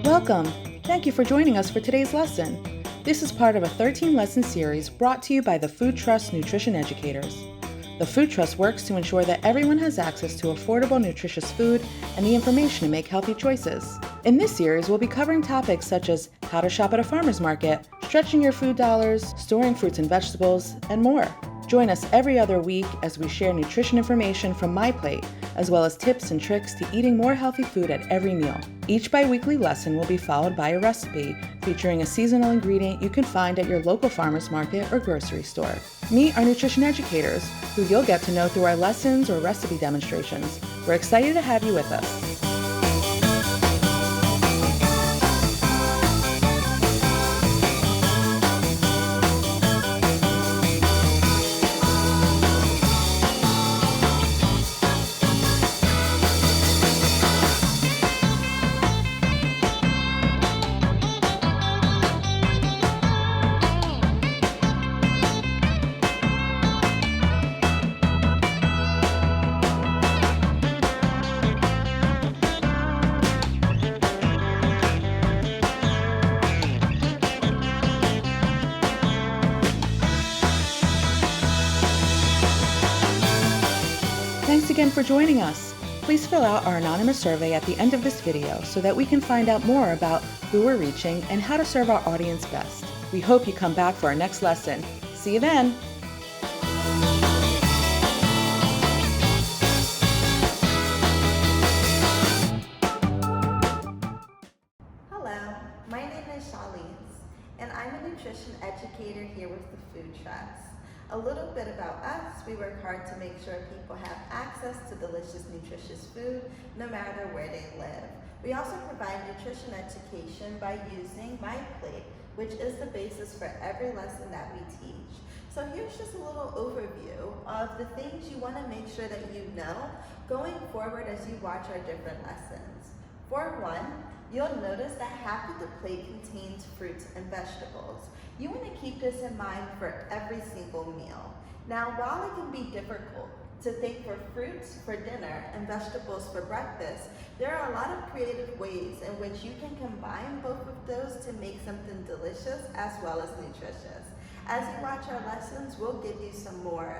Welcome! Thank you for joining us for today's lesson. This is part of a 13-lesson series brought to you by the Food Trust Nutrition Educators. The Food Trust works to ensure that everyone has access to affordable, nutritious food and the information to make healthy choices. In this series, we'll be covering topics such as how to shop at a farmer's market, stretching your food dollars, storing fruits and vegetables, and more. Join us every other week as we share nutrition information from my plate, as well as tips and tricks to eating more healthy food at every meal. Each bi-weekly lesson will be followed by a recipe featuring a seasonal ingredient you can find at your local farmer's market or grocery store. Meet our nutrition educators, who you'll get to know through our lessons or recipe demonstrations. We're excited to have you with us. Thanks again for joining us. Please fill out our anonymous survey at the end of this video so that we can find out more about who we're reaching and how to serve our audience best. We hope you come back for our next lesson. See you then! Hello, my name is Chalise, and I'm a nutrition educator here with the Food Trust. A little bit about us: we work hard to make sure people have access to delicious, nutritious food no matter where they live. We also provide nutrition education by using My Plate, which is the basis for every lesson that we teach. So here's just a little overview of the things you want to make sure that you know going forward as you watch our different lessons. For one, you'll notice that half of the plate contains fruits and vegetables. You want to keep this in mind for every single meal. Now, while it can be difficult to think for fruits for dinner and vegetables for breakfast, there are a lot of creative ways in which you can combine both of those to make something delicious as well as nutritious. As you watch our lessons, we'll give you some more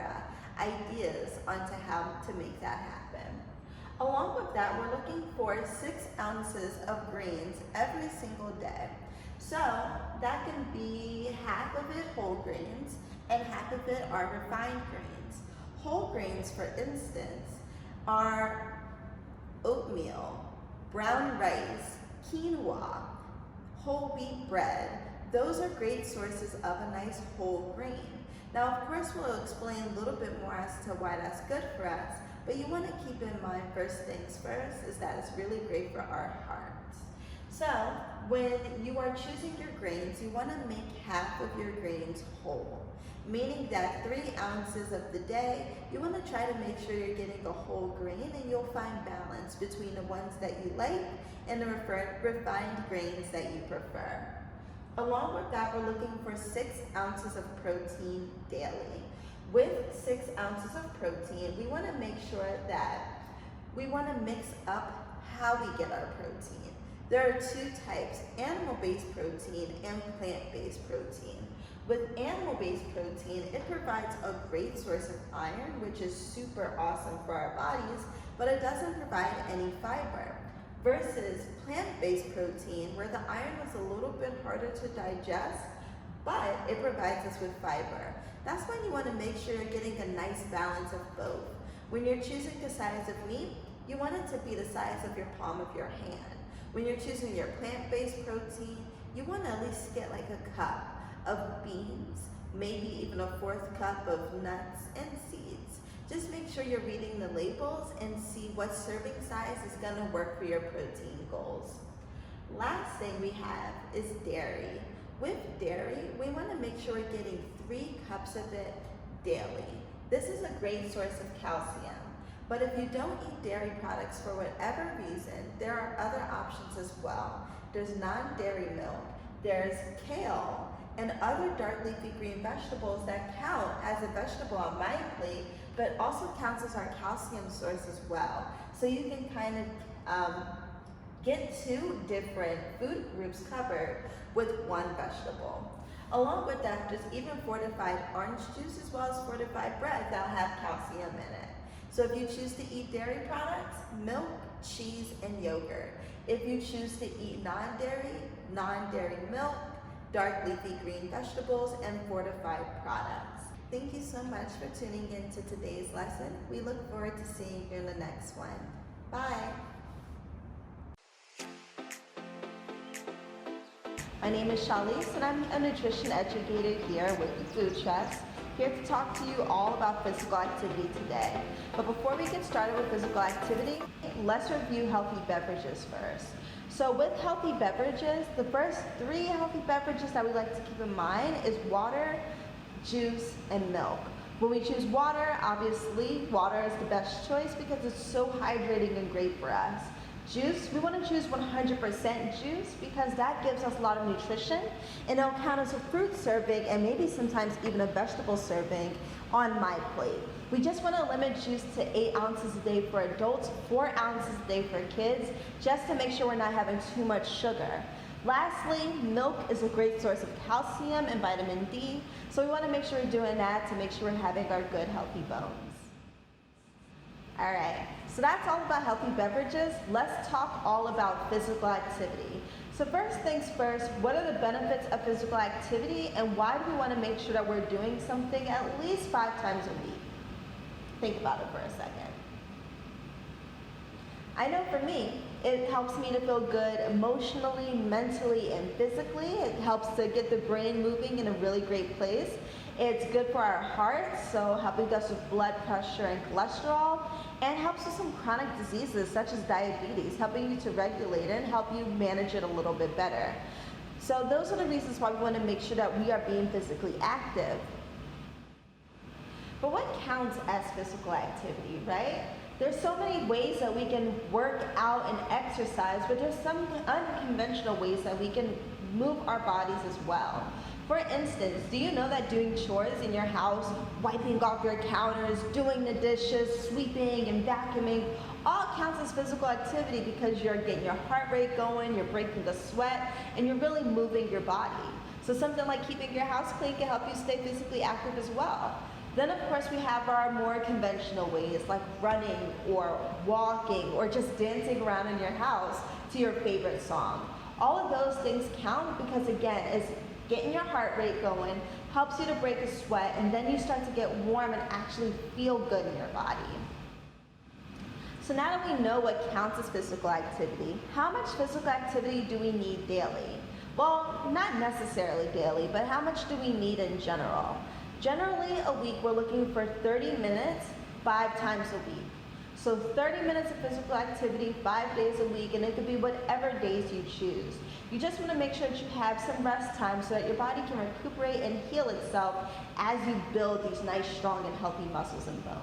ideas onto how to make that happen. Along with that, we're looking for 6 ounces of grains every single day. So that can be half of it whole grains and half of it are refined grains. Whole grains, for instance, are oatmeal, brown rice, quinoa, whole wheat bread. Those are great sources of a nice whole grain. Now, of course, we'll explain a little bit more as to why that's good for us, but you want to keep in mind, first things first, is that it's really great for our hearts. So when you are choosing your grains, you want to make half of your grains whole, meaning that 3 ounces of the day, you want to try to make sure you're getting a whole grain, and you'll find balance between the ones that you like and the refined grains that you prefer. Along with that, we're looking for 6 ounces of protein daily. With 6 ounces of protein, we want to make sure that we want to mix up how we get our protein. There are 2 types: animal-based protein and plant-based protein. With animal-based protein, it provides a great source of iron, which is super awesome for our bodies, but it doesn't provide any fiber. Versus plant-based protein, where the iron is a little bit harder to digest, but it provides us with fiber. That's when you want to make sure you're getting a nice balance of both. When you're choosing the size of meat, you want it to be the size of your palm of your hand. When you're choosing your plant-based protein, you want to at least get like a cup of beans, maybe even a 4th cup of nuts and seeds. Just make sure you're reading the labels and see what serving size is going to work for your protein goals. Last thing we have is dairy. With dairy, we want to make sure we're getting 3 cups of it daily. This is a great source of calcium. But if you don't eat dairy products for whatever reason, there are other options as well. There's non-dairy milk, there's kale, and other dark leafy green vegetables that count as a vegetable on my plate, but also counts as our calcium source as well. So you can kind of Get 2 different food groups covered with 1 vegetable. Along with that, there's even fortified orange juice as well as fortified bread that'll have calcium in it. So if you choose to eat dairy products, milk, cheese, and yogurt. If you choose to eat non-dairy milk, dark leafy green vegetables, and fortified products. Thank you so much for tuning in to today's lesson. We look forward to seeing you in the next one. Bye. My name is Chalise, and I'm a nutrition educator here with the Food Chefs, here to talk to you all about physical activity today. But before we get started with physical activity, let's review healthy beverages first. So with healthy beverages, the first 3 healthy beverages that we like to keep in mind is water, juice, and milk. When we choose water, obviously water is the best choice because it's so hydrating and great for us. Juice, we want to choose 100% juice because that gives us a lot of nutrition, and it'll count as a fruit serving and maybe sometimes even a vegetable serving on my plate. We just want to limit juice to 8 ounces a day for adults, 4 ounces a day for kids, just to make sure we're not having too much sugar. Lastly, milk is a great source of calcium and vitamin D, so we want to make sure we're doing that to make sure we're having our good healthy bones. All right, so that's all about healthy beverages. Let's talk all about physical activity. So first things first, what are the benefits of physical activity and why do we want to make sure that we're doing something at least 5 times a week? Think about it for a second. I know for me, it helps me to feel good emotionally, mentally, and physically. It helps to get the brain moving in a really great place. It's good for our heart, so helping us with blood pressure and cholesterol, and helps with some chronic diseases such as diabetes, helping you to regulate it and help you manage it a little bit better. So those are the reasons why we want to make sure that we are being physically active. But what counts as physical activity, right? There's so many ways that we can work out and exercise, but there's some unconventional ways that we can move our bodies as well. For instance, do you know that doing chores in your house, wiping off your counters, doing the dishes, sweeping and vacuuming, all counts as physical activity because you're getting your heart rate going, you're breaking the sweat, and you're really moving your body. So something like keeping your house clean can help you stay physically active as well. Then of course we have our more conventional ways like running or walking or just dancing around in your house to your favorite song. All of those things count because again, it's getting your heart rate going, helps you to break a sweat, and then you start to get warm and actually feel good in your body. So now that we know what counts as physical activity, how much physical activity do we need daily? Well, not necessarily daily, but how much do we need in general? Generally, a week we're looking for 30 minutes, 5 times a week. So 30 minutes of physical activity, 5 days a week, and it could be whatever days you choose. You just want to make sure that you have some rest time so that your body can recuperate and heal itself as you build these nice, strong, and healthy muscles and bones.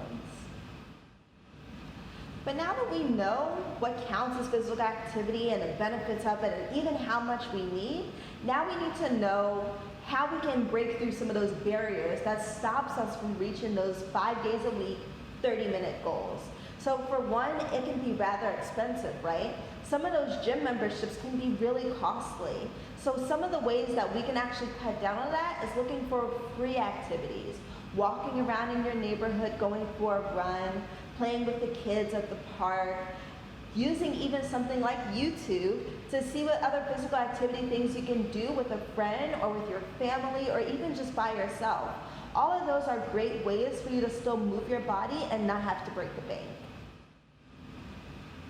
But now that we know what counts as physical activity and the benefits of it and even how much we need, now we need to know how we can break through some of those barriers that stops us from reaching those 5 days a week, 30-minute goals. So for one, it can be rather expensive, right? Some of those gym memberships can be really costly. So some of the ways that we can actually cut down on that is looking for free activities. Walking around in your neighborhood, going for a run, playing with the kids at the park, using even something like YouTube to see what other physical activity things you can do with a friend or with your family or even just by yourself. All of those are great ways for you to still move your body and not have to break the bank.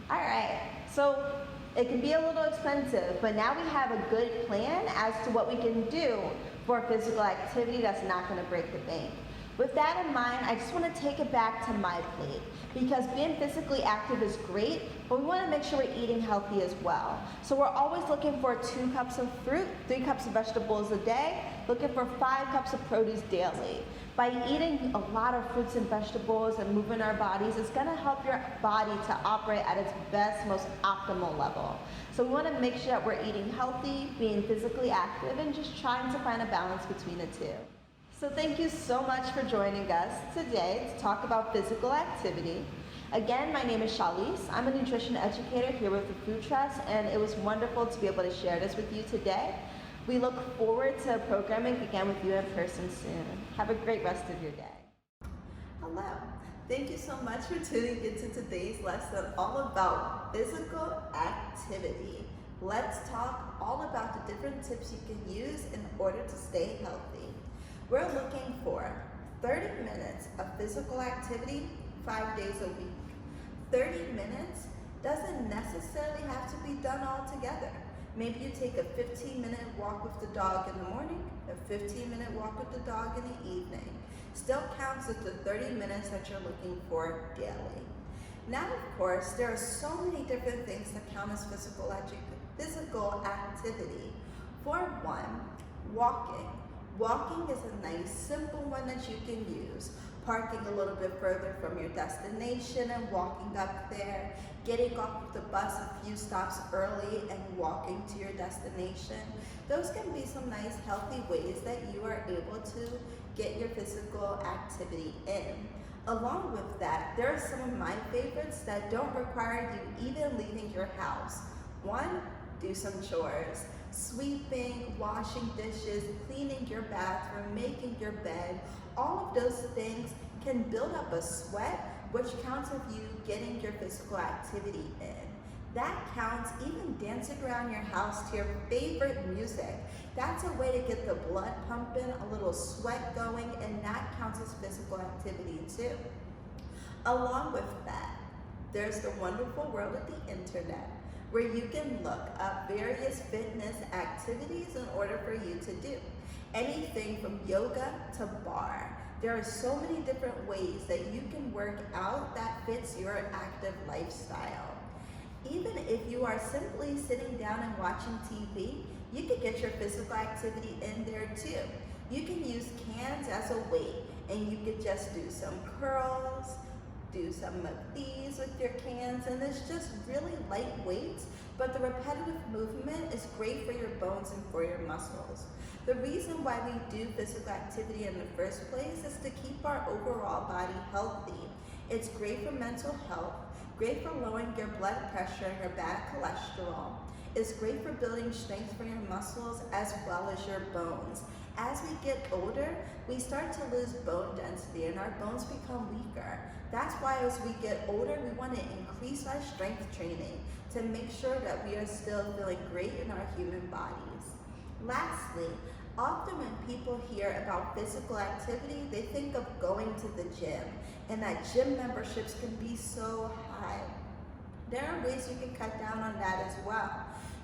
All right, so it can be a little expensive, but now we have a good plan as to what we can do for physical activity that's not going to break the bank. With that in mind, I just want to take it back to my plate because being physically active is great, but we want to make sure we're eating healthy as well. So we're always looking for 2 cups of fruit, 3 cups of vegetables a day, looking for 5 cups of produce daily. By eating a lot of fruits and vegetables and moving our bodies, it's going to help your body to operate at its best, most optimal level. So we want to make sure that we're eating healthy, being physically active, and just trying to find a balance between the two. So thank you so much for joining us today to talk about physical activity. Again, my name is Chalise. I'm a nutrition educator here with the Food Trust, and it was wonderful to be able to share this with you today. We look forward to programming again with you in person soon. Have a great rest of your day. Hello. Thank you so much for tuning into today's lesson all about physical activity. Let's talk all about the different tips you can use in order to stay healthy. We're looking for 30 minutes of physical activity 5 days a week. 30 minutes doesn't necessarily have to be done all together. Maybe you take a 15-minute walk with the dog in the morning, a 15-minute walk with the dog in the evening. Still counts as the 30 minutes that you're looking for daily. Now, of course, there are so many different things that count as physical activity. For one, walking. Walking is a nice, simple one that you can use. Parking a little bit further from your destination and walking up there, getting off of the bus a few stops early and walking to your destination. Those can be some nice, healthy ways that you are able to get your physical activity in. Along with that, there are some of my favorites that don't require you even leaving your house. One, do some chores. Sweeping, washing dishes, cleaning your bathroom, making your bed, all of those things can build up a sweat, which counts as you getting your physical activity in. That counts even dancing around your house to your favorite music. That's a way to get the blood pumping, a little sweat going, and that counts as physical activity too. Along with that, there's the wonderful world of the internet, where you can look up various fitness activities in order for you to do. Anything from yoga to bar. There are so many different ways that you can work out that fits your active lifestyle. Even if you are simply sitting down and watching TV, you can get your physical activity in there too. You can use cans as a weight, and you could just do some curls, do some of these with your cans, and it's just really lightweight, but the repetitive movement is great for your bones and for your muscles. The reason why we do physical activity in the first place is to keep our overall body healthy. It's great for mental health, great for lowering your blood pressure and your bad cholesterol. It's great for building strength for your muscles as well as your bones. As we get older, we start to lose bone density and our bones become weaker. That's why as we get older, we want to increase our strength training to make sure that we are still feeling great in our human bodies. Lastly, often when people hear about physical activity, they think of going to the gym, and that gym memberships can be so high. There are ways you can cut down on that as well.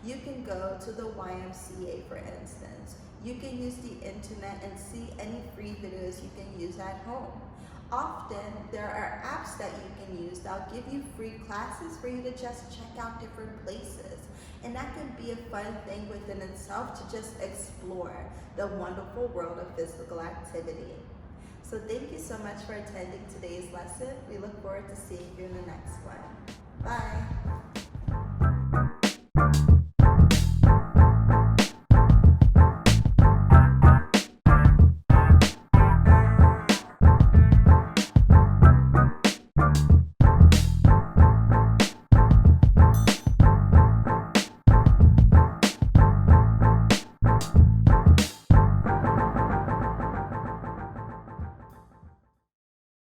You can go to the YMCA, for instance. You can use the internet and see any free videos you can use at home. Often, there are apps that you can use that'll give you free classes for you to just check out different places. And that can be a fun thing within itself to just explore the wonderful world of physical activity. So thank you so much for attending today's lesson. We look forward to seeing you in the next one.